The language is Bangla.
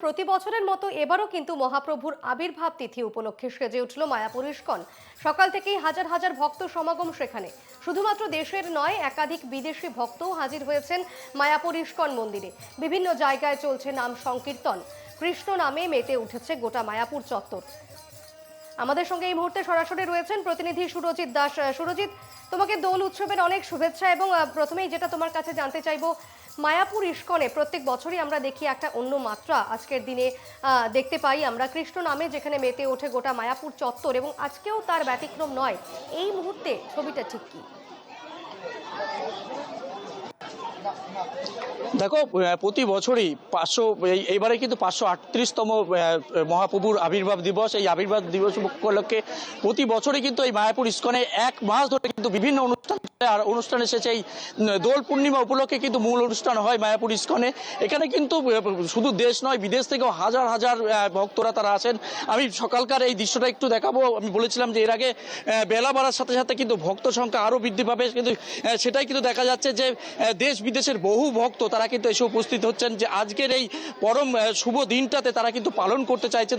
প্রতি বছরের মতো এবারও কিন্তু মহাপ্রভুর আবির্ভাব তিথি উপলক্ষে সেজে উঠল মায়াপুর ইস্কন। সকাল থেকেই হাজার হাজার ভক্ত সমাগম সেখানে। শুধুমাত্র দেশের নয়, একাধিক বিদেশি ভক্তও হাজির হয়েছেন মায়াপুর ইস্কন মন্দিরে। বিভিন্ন জায়গায় চলছে নাম সংকীর্তন। কৃষ্ণ নামে মেতে উঠেছে গোটা মায়াপুর চত্বর। আমাদের সঙ্গে এই মুহূর্তে সরাসরি রয়েছেন প্রতিনিধি সুরজিৎ দাস। সুরজিৎ, তোমাকে দোল উৎসবের অনেক শুভেচ্ছা। এবং প্রথমেই যেটা তোমার কাছে জানতে চাইবো, মায়াপুর ইস্কনে প্রত্যেক বছরই আমরা দেখি একটা অন্য মাত্রা আজকের দিনে দেখতে পাই আমরা। কৃষ্ণ নামে যেখানে মেতে ওঠে গোটা মায়াপুর চত্বর, এবং আজকেও তার ব্যতিক্রম নয়। এই মুহূর্তে ছবিটা ঠিক কি? দেখো, প্রতি বছরই এইবারে কিন্তু 538তম মহাপ্রভুর আবির্ভাব দিবস। এই আবির্ভাব দিবস উপলক্ষে প্রতি বছরই কিন্তু এই মায়াপুর ইস্কনে এক মাস ধরে কিন্তু বিভিন্ন অনুষ্ঠান আর অনুষ্ঠান এসেছে। এই দোল পূর্ণিমা উপলক্ষে কিন্তু মূল অনুষ্ঠান হয় মায়াপুর ইস্কনে। এখানে কিন্তু শুধু দেশ নয়, বিদেশ থেকেও হাজার হাজার ভক্তরা তারা আসেন। আমি সকালকার এই দৃশ্যটা একটু দেখাবো। আমি বলেছিলাম যে এর আগে বেলা বাড়ার সাথে সাথে কিন্তু ভক্ত সংখ্যা আরও বৃদ্ধি পাবে, কিন্তু সেটাই কিন্তু দেখা যাচ্ছে যে দেশ বিদেশের বহু ভক্ত তারা কিন্তু এসে উপস্থিত হচ্ছেন, যে আজকের এই পরম শুভ দিনটাতে তারা কিন্তু পালন করতে চাইছেন